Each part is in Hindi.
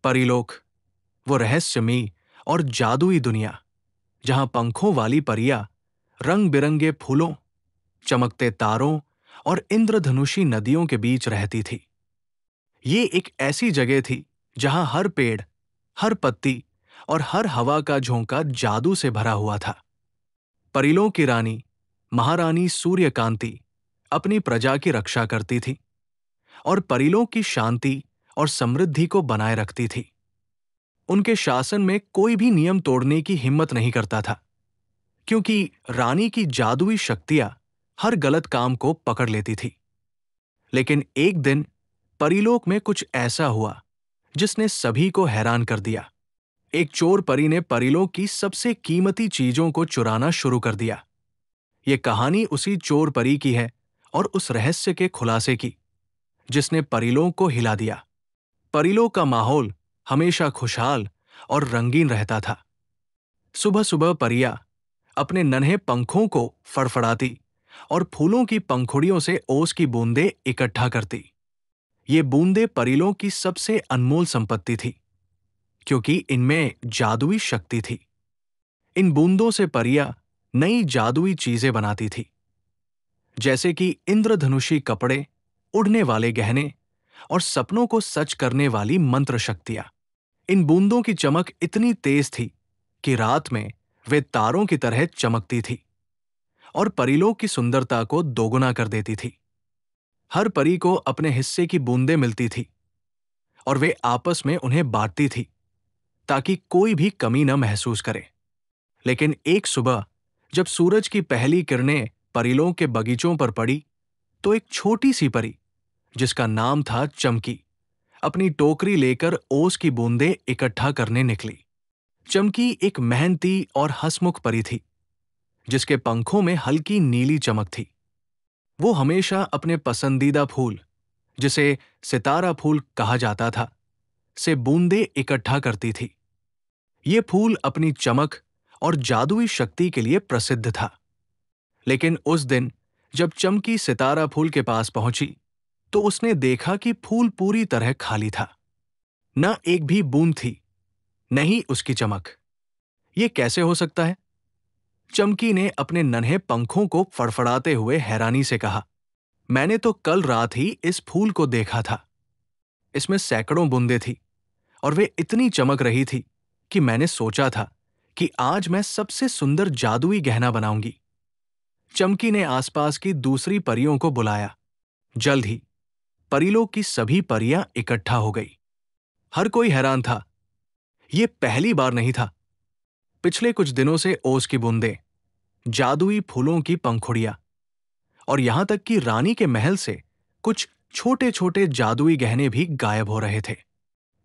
परीलोक, वो रहस्यमयी और जादुई दुनिया जहां पंखों वाली परियां रंग बिरंगे फूलों, चमकते तारों और इंद्रधनुषी नदियों के बीच रहती थी। ये एक ऐसी जगह थी जहां हर पेड़, हर पत्ती और हर हवा का झोंका जादू से भरा हुआ था। परिलों की रानी, महारानी सूर्यकांति, अपनी प्रजा की रक्षा करती थी और परिलों की शांति और समृद्धि को बनाए रखती थी। उनके शासन में कोई भी नियम तोड़ने की हिम्मत नहीं करता था, क्योंकि रानी की जादुई शक्तियां हर गलत काम को पकड़ लेती थी। लेकिन एक दिन परीलोक में कुछ ऐसा हुआ जिसने सभी को हैरान कर दिया। एक चोर परी ने परीलोक की सबसे कीमती चीजों को चुराना शुरू कर दिया। यह कहानी उसी चोर परी की है और उस रहस्य के खुलासे की जिसने परीलोक को हिला दिया। परीलोक का माहौल हमेशा खुशहाल और रंगीन रहता था। सुबह सुबह परियां अपने नन्हे पंखों को फड़फड़ाती और फूलों की पंखुड़ियों से ओस की बूंदें इकट्ठा करती। ये बूंदें परीलों की सबसे अनमोल संपत्ति थी, क्योंकि इनमें जादुई शक्ति थी। इन बूंदों से परियां नई जादुई चीजें बनाती थी, जैसे कि इंद्रधनुषी कपड़े, उड़ने वाले गहने और सपनों को सच करने वाली मंत्र शक्तियां। इन बूंदों की चमक इतनी तेज थी कि रात में वे तारों की तरह चमकती थी और परीलोक की सुंदरता को दोगुना कर देती थी। हर परी को अपने हिस्से की बूंदें मिलती थी और वे आपस में उन्हें बांटती थी ताकि कोई भी कमी न महसूस करे। लेकिन एक सुबह जब सूरज की पहली किरणें परीलोक के बगीचों पर पड़ी, तो एक छोटी सी परी जिसका नाम था चमकी अपनी टोकरी लेकर ओस की बूंदें इकट्ठा करने निकली। चमकी एक मेहनती और हंसमुख परी थी जिसके पंखों में हल्की नीली चमक थी। वो हमेशा अपने पसंदीदा फूल, जिसे सितारा फूल कहा जाता था, से बूंदें इकट्ठा करती थी। ये फूल अपनी चमक और जादुई शक्ति के लिए प्रसिद्ध था। लेकिन उस दिन जब चमकी सितारा फूल के पास पहुंची, तो उसने देखा कि फूल पूरी तरह खाली था। न एक भी बूंद थी, न ही उसकी चमक। ये कैसे हो सकता है? चमकी ने अपने नन्हे पंखों को फड़फड़ाते हुए हैरानी से कहा, मैंने तो कल रात ही इस फूल को देखा था। इसमें सैकड़ों बूंदें थी और वे इतनी चमक रही थी कि मैंने सोचा था कि आज मैं सबसे सुंदर जादुई गहना बनाऊंगी। चमकी ने आसपास की दूसरी परियों को बुलाया। जल्द ही परीलोक की सभी परियां इकट्ठा हो गई। हर कोई हैरान था। यह पहली बार नहीं था। पिछले कुछ दिनों से ओस की बूंदें, जादुई फूलों की पंखुड़ियां और यहां तक कि रानी के महल से कुछ छोटे छोटे जादुई गहने भी गायब हो रहे थे।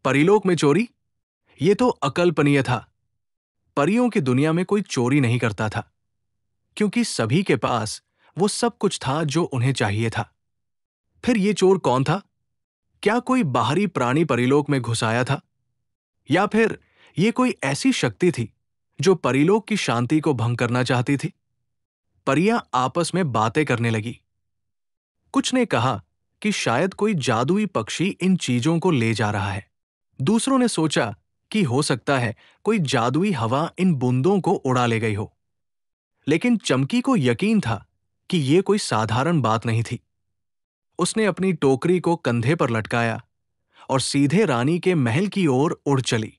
परीलोक में चोरी? यह तो अकल्पनीय था। परियों की दुनिया में कोई चोरी नहीं करता था, क्योंकि सभी के पास वो सब कुछ था जो उन्हें चाहिए था। फिर ये चोर कौन था? क्या कोई बाहरी प्राणी परीलोक में घुस आया था, या फिर ये कोई ऐसी शक्ति थी जो परीलोक की शांति को भंग करना चाहती थी? परियां आपस में बातें करने लगी। कुछ ने कहा कि शायद कोई जादुई पक्षी इन चीजों को ले जा रहा है। दूसरों ने सोचा कि हो सकता है कोई जादुई हवा इन बूंदों को उड़ा ले गई हो। लेकिन चमकी को यकीन था कि यह कोई साधारण बात नहीं थी। उसने अपनी टोकरी को कंधे पर लटकाया और सीधे रानी के महल की ओर उड़ चली।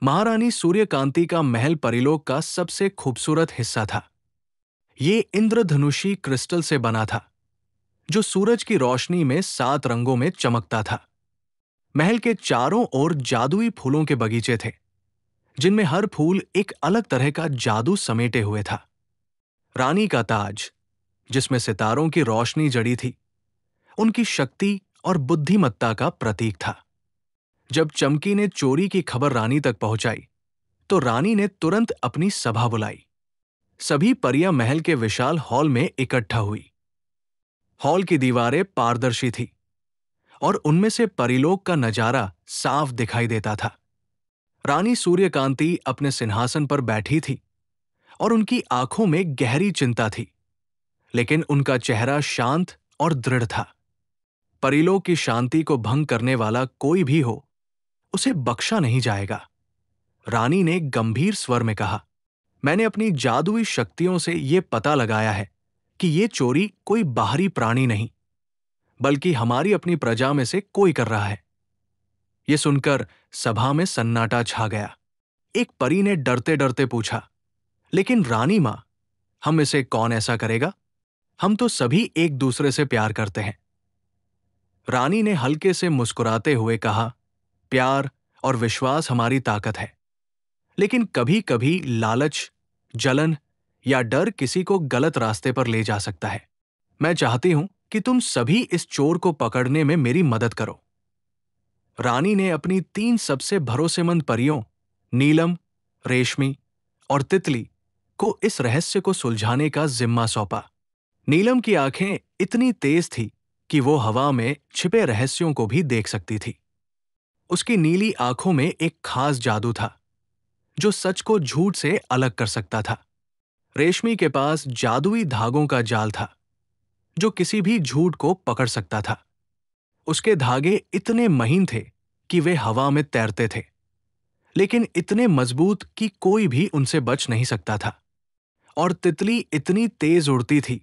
महारानी सूर्यकांति का महल परीलोक का सबसे खूबसूरत हिस्सा था। ये इंद्रधनुषी क्रिस्टल से बना था, जो सूरज की रोशनी में 7 रंगों में चमकता था। महल के चारों ओर जादुई फूलों के बगीचे थे, जिनमें हर फूल एक अलग तरह का जादू समेटे हुए था। रानी का ताज, जिसमें सितारों की रोशनी जड़ी थी, उनकी शक्ति और बुद्धिमत्ता का प्रतीक था। जब चमकी ने चोरी की खबर रानी तक पहुंचाई, तो रानी ने तुरंत अपनी सभा बुलाई। सभी परियां महल के विशाल हॉल में इकट्ठा हुई। हॉल की दीवारें पारदर्शी थी और उनमें से परीलोक का नजारा साफ दिखाई देता था। रानी सूर्यकांति अपने सिंहासन पर बैठी थी और उनकी आंखों में गहरी चिंता थी, लेकिन उनका चेहरा शांत और दृढ़ था। परीलोक की शांति को भंग करने वाला कोई भी हो, उसे बख्शा नहीं जाएगा। रानी ने गंभीर स्वर में कहा, मैंने अपनी जादुई शक्तियों से यह पता लगाया है कि यह चोरी कोई बाहरी प्राणी नहीं, बल्कि हमारी अपनी प्रजा में से कोई कर रहा है। यह सुनकर सभा में सन्नाटा छा गया। एक परी ने डरते डरते पूछा, लेकिन रानी मां, हम इसे कौन ऐसा करेगा? हम तो सभी एक दूसरे से प्यार करते हैं। रानी ने हल्के से मुस्कुराते हुए कहा, प्यार और विश्वास हमारी ताकत है, लेकिन कभी कभी लालच, जलन या डर किसी को गलत रास्ते पर ले जा सकता है। मैं चाहती हूं कि तुम सभी इस चोर को पकड़ने में मेरी मदद करो। रानी ने अपनी 3 सबसे भरोसेमंद परियों, नीलम, रेशमी और तितली को इस रहस्य को सुलझाने का जिम्मा सौंपा। नीलम की आंखें इतनी तेज थी कि वो हवा में छिपे रहस्यों को भी देख सकती थी। उसकी नीली आंखों में एक खास जादू था जो सच को झूठ से अलग कर सकता था। रेशमी के पास जादुई धागों का जाल था जो किसी भी झूठ को पकड़ सकता था। उसके धागे इतने महीन थे कि वे हवा में तैरते थे, लेकिन इतने मजबूत कि कोई भी उनसे बच नहीं सकता था। और तितली इतनी तेज उड़ती थी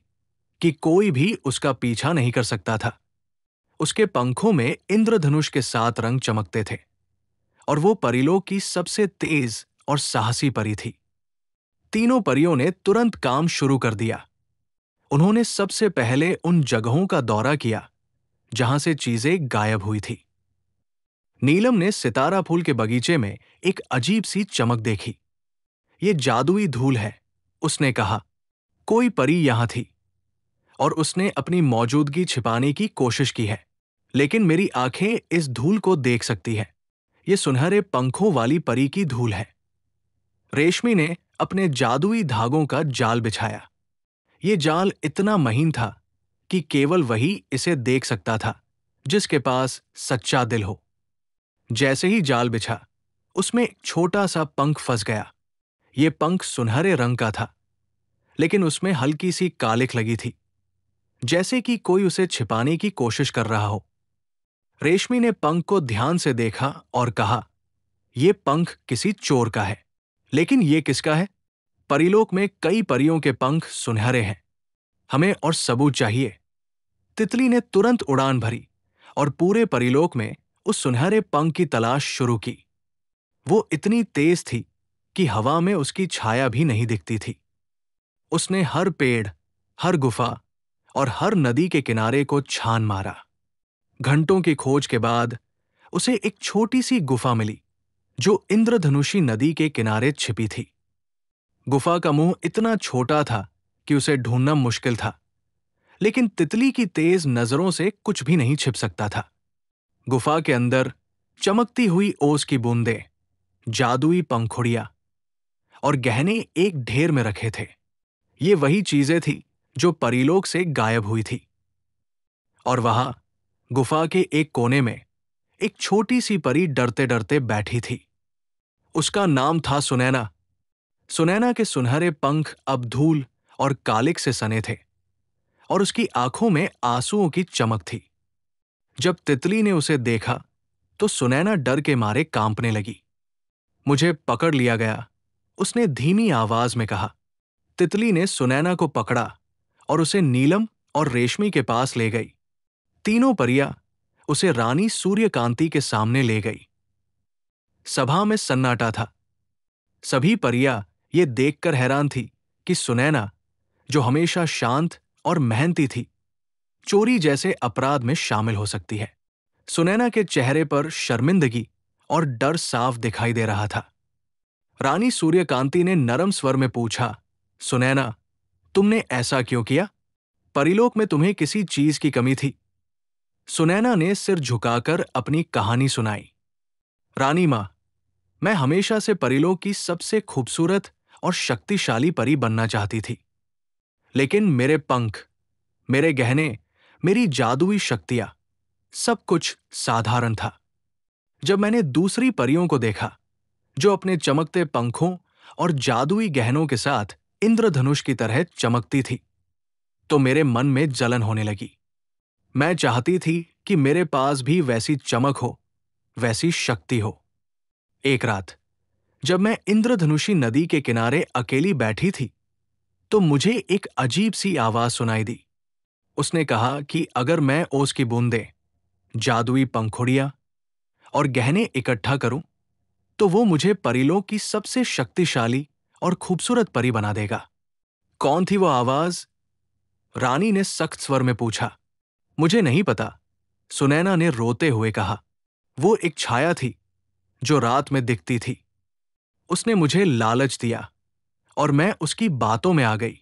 कि कोई भी उसका पीछा नहीं कर सकता था। उसके पंखों में इंद्रधनुष के 7 रंग चमकते थे और वो परिलोक की सबसे तेज और साहसी परी थी। तीनों परियों ने तुरंत काम शुरू कर दिया। उन्होंने सबसे पहले उन जगहों का दौरा किया जहां से चीजें गायब हुई थी। नीलम ने सितारा फूल के बगीचे में एक अजीब सी चमक देखी। ये जादुई धूल है, उसने कहा। कोई परी यहां थी और उसने अपनी मौजूदगी छिपाने की कोशिश की है, लेकिन मेरी आंखें इस धूल को देख सकती है। ये सुनहरे पंखों वाली परी की धूल है। रेशमी ने अपने जादुई धागों का जाल बिछाया। ये जाल इतना महीन था कि केवल वही इसे देख सकता था जिसके पास सच्चा दिल हो। जैसे ही जाल बिछा, उसमें एक छोटा सा पंख फंस गया। ये पंख सुनहरे रंग का था, लेकिन उसमें हल्की सी कालिख लगी थी, जैसे कि कोई उसे छिपाने की कोशिश कर रहा हो। रेशमी ने पंख को ध्यान से देखा और कहा, यह पंख किसी चोर का है। लेकिन यह किसका है? परिलोक में कई परियों के पंख सुनहरे हैं। हमें और सबूत चाहिए। तितली ने तुरंत उड़ान भरी और पूरे परिलोक में उस सुनहरे पंख की तलाश शुरू की। वो इतनी तेज थी कि हवा में उसकी छाया भी नहीं दिखती थी। उसने हर पेड़, हर गुफा और हर नदी के किनारे को छान मारा। घंटों की खोज के बाद उसे एक छोटी सी गुफा मिली जो इंद्रधनुषी नदी के किनारे छिपी थी। गुफा का मुंह इतना छोटा था कि उसे ढूंढना मुश्किल था, लेकिन तितली की तेज नजरों से कुछ भी नहीं छिप सकता था। गुफा के अंदर चमकती हुई ओस की बूंदें, जादुई पंखुड़ियां और गहने एक ढेर में रखे थे। ये वही चीजें थी जो परीलोक से गायब हुई थी। और वहां गुफा के एक कोने में एक छोटी सी परी डरते डरते बैठी थी। उसका नाम था सुनैना। सुनैना के सुनहरे पंख अब धूल और कालिख से सने थे और उसकी आंखों में आंसुओं की चमक थी। जब तितली ने उसे देखा तो सुनैना डर के मारे कांपने लगी। मुझे पकड़ लिया गया, उसने धीमी आवाज में कहा। तितली ने सुनैना को पकड़ा और उसे नीलम और रेशमी के पास ले गई। तीनों परियां उसे रानी सूर्यकांति के सामने ले गई। सभा में सन्नाटा था। सभी परियां ये देखकर हैरान थी कि सुनैना, जो हमेशा शांत और मेहनती थी, चोरी जैसे अपराध में शामिल हो सकती है। सुनैना के चेहरे पर शर्मिंदगी और डर साफ दिखाई दे रहा था। रानी सूर्यकांति ने नरम स्वर में पूछा, सुनैना, तुमने ऐसा क्यों किया? परिलोक में तुम्हें किसी चीज की कमी थी? सुनैना ने सिर झुकाकर अपनी कहानी सुनाई। रानी मां, मैं हमेशा से परिलोक की सबसे खूबसूरत और शक्तिशाली परी बनना चाहती थी, लेकिन मेरे पंख, मेरे गहने, मेरी जादुई शक्तियां, सब कुछ साधारण था। जब मैंने दूसरी परियों को देखा जो अपने चमकते पंखों और जादुई गहनों के साथ इंद्रधनुष की तरह चमकती थी, तो मेरे मन में जलन होने लगी। मैं चाहती थी कि मेरे पास भी वैसी चमक हो, वैसी शक्ति हो। एक रात जब मैं इंद्रधनुषी नदी के किनारे अकेली बैठी थी, तो मुझे एक अजीब सी आवाज सुनाई दी। उसने कहा कि अगर मैं ओस की बूंदें, जादुई पंखुड़ियां और गहने इकट्ठा करूं, तो वो मुझे परिलोक की सबसे शक्तिशाली और खूबसूरत परी बना देगा। कौन थी वो आवाज? रानी ने सख्त स्वर में पूछा। मुझे नहीं पता, सुनैना ने रोते हुए कहा। वो एक छाया थी जो रात में दिखती थी। उसने मुझे लालच दिया और मैं उसकी बातों में आ गई।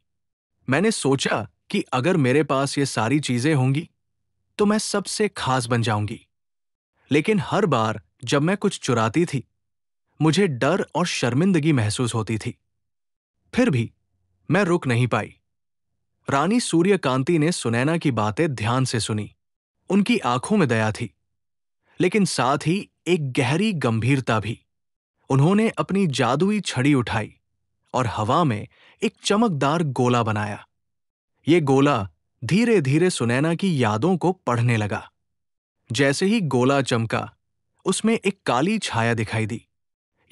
मैंने सोचा कि अगर मेरे पास ये सारी चीजें होंगी तो मैं सबसे खास बन जाऊंगी। लेकिन हर बार जब मैं कुछ चुराती थी, मुझे डर और शर्मिंदगी महसूस होती थी। फिर भी मैं रुक नहीं पाई। रानी सूर्यकांति ने सुनैना की बातें ध्यान से सुनी। उनकी आंखों में दया थी, लेकिन साथ ही एक गहरी गंभीरता भी। उन्होंने अपनी जादुई छड़ी उठाई और हवा में एक चमकदार गोला बनाया। ये गोला धीरे धीरे सुनैना की यादों को पढ़ने लगा। जैसे ही गोला चमका, उसमें एक काली छाया दिखाई दी।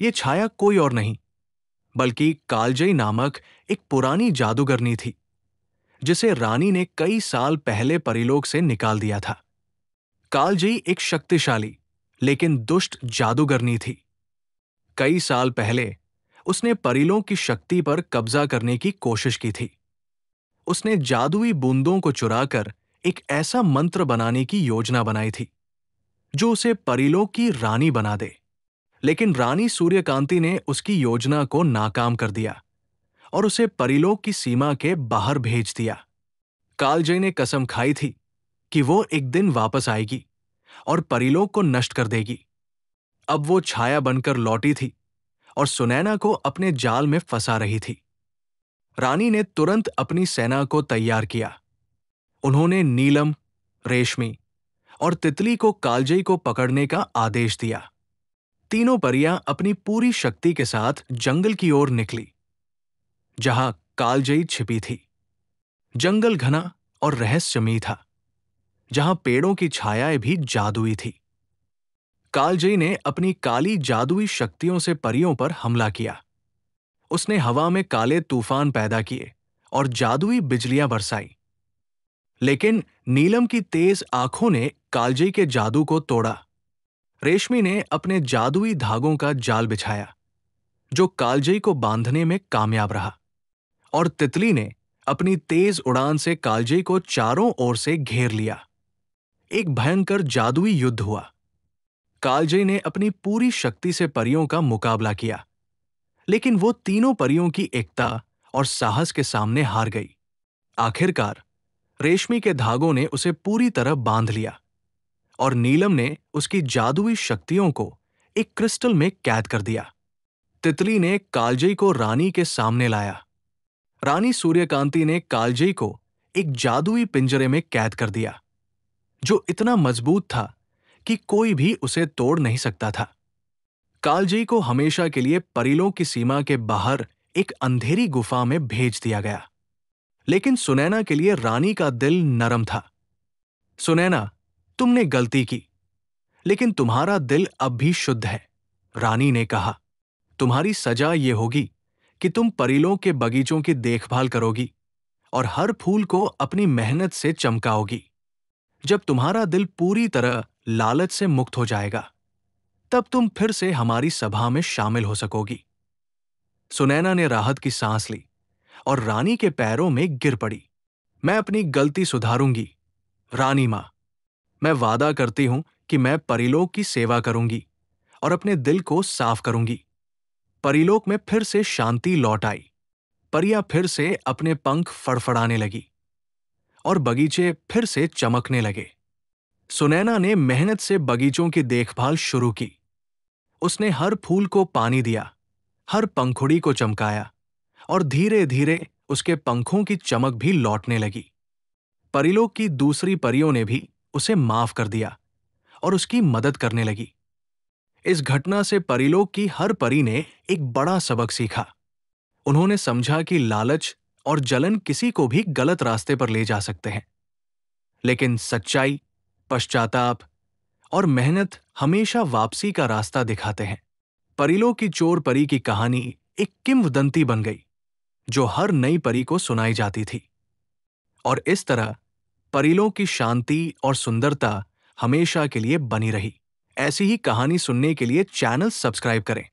ये छाया कोई और नहीं, बल्कि कालजयी नामक एक पुरानी जादूगरनी थी, जिसे रानी ने कई साल पहले परिलोक से निकाल दिया था। कालजयी एक शक्तिशाली लेकिन दुष्ट जादूगरनी थी। कई साल पहले उसने परिलोक की शक्ति पर कब्जा करने की कोशिश की थी। उसने जादुई बूंदों को चुराकर एक ऐसा मंत्र बनाने की योजना बनाई थी जो उसे परिलोक की रानी बना दे। लेकिन रानी सूर्यकांति ने उसकी योजना को नाकाम कर दिया और उसे परिलोक की सीमा के बाहर भेज दिया। कालजयी ने कसम खाई थी कि वो एक दिन वापस आएगी और परिलोक को नष्ट कर देगी। अब वो छाया बनकर लौटी थी और सुनैना को अपने जाल में फंसा रही थी। रानी ने तुरंत अपनी सेना को तैयार किया। उन्होंने नीलम, रेशमी और तितली को कालजयी को पकड़ने का आदेश दिया। तीनों परियां अपनी पूरी शक्ति के साथ जंगल की ओर निकली, जहां कालजयी छिपी थी। जंगल घना और रहस्यमयी था, जहां पेड़ों की छायाएं भी जादुई थी। कालजयी ने अपनी काली जादुई शक्तियों से परियों पर हमला किया। उसने हवा में काले तूफान पैदा किए और जादुई बिजलियां बरसाई। लेकिन नीलम की तेज आंखों ने कालजयी के जादू को तोड़ा। रेशमी ने अपने जादुई धागों का जाल बिछाया, जो कालजयी को बांधने में कामयाब रहा। और तितली ने अपनी तेज उड़ान से कालजयी को चारों ओर से घेर लिया। एक भयंकर जादुई युद्ध हुआ। कालजयी ने अपनी पूरी शक्ति से परियों का मुकाबला किया, लेकिन वो तीनों परियों की एकता और साहस के सामने हार गई। आखिरकार रेशमी के धागों ने उसे पूरी तरह बांध लिया और नीलम ने उसकी जादुई शक्तियों को एक क्रिस्टल में कैद कर दिया। तितली ने कालजयी को रानी के सामने लाया। रानी सूर्यकांति ने कालजयी को एक जादुई पिंजरे में कैद कर दिया, जो इतना मजबूत था कि कोई भी उसे तोड़ नहीं सकता था। कालजयी को हमेशा के लिए परिलोक की सीमा के बाहर एक अंधेरी गुफा में भेज दिया गया। लेकिन सुनैना के लिए रानी का दिल नरम था। सुनैना, तुमने गलती की, लेकिन तुम्हारा दिल अब भी शुद्ध है, रानी ने कहा। तुम्हारी सजा ये होगी कि तुम परिलोक के बगीचों की देखभाल करोगी और हर फूल को अपनी मेहनत से चमकाओगी। जब तुम्हारा दिल पूरी तरह लालच से मुक्त हो जाएगा, तब तुम फिर से हमारी सभा में शामिल हो सकोगी। सुनैना ने राहत की सांस ली और रानी के पैरों में गिर पड़ी। मैं अपनी गलती सुधारूंगी, रानी मां। मैं वादा करती हूं कि मैं परिलोक की सेवा करूंगी और अपने दिल को साफ करूंगी। परिलोक में फिर से शांति लौट आई। परियां फिर से अपने पंख फड़फड़ाने लगी और बगीचे फिर से चमकने लगे। सुनैना ने मेहनत से बगीचों की देखभाल शुरू की। उसने हर फूल को पानी दिया, हर पंखुड़ी को चमकाया और धीरे धीरे उसके पंखों की चमक भी लौटने लगी। परिलोक की दूसरी परियों ने भी उसे माफ कर दिया और उसकी मदद करने लगी। इस घटना से परिलोक की हर परी ने एक बड़ा सबक सीखा। उन्होंने समझा कि लालच और जलन किसी को भी गलत रास्ते पर ले जा सकते हैं, लेकिन सच्चाई, पश्चाताप और मेहनत हमेशा वापसी का रास्ता दिखाते हैं। परिलों की चोर परी की कहानी एक किंवदंती बन गई जो हर नई परी को सुनाई जाती थी। और इस तरह परिलों की शांति और सुंदरता हमेशा के लिए बनी रही। ऐसी ही कहानी सुनने के लिए चैनल सब्सक्राइब करें।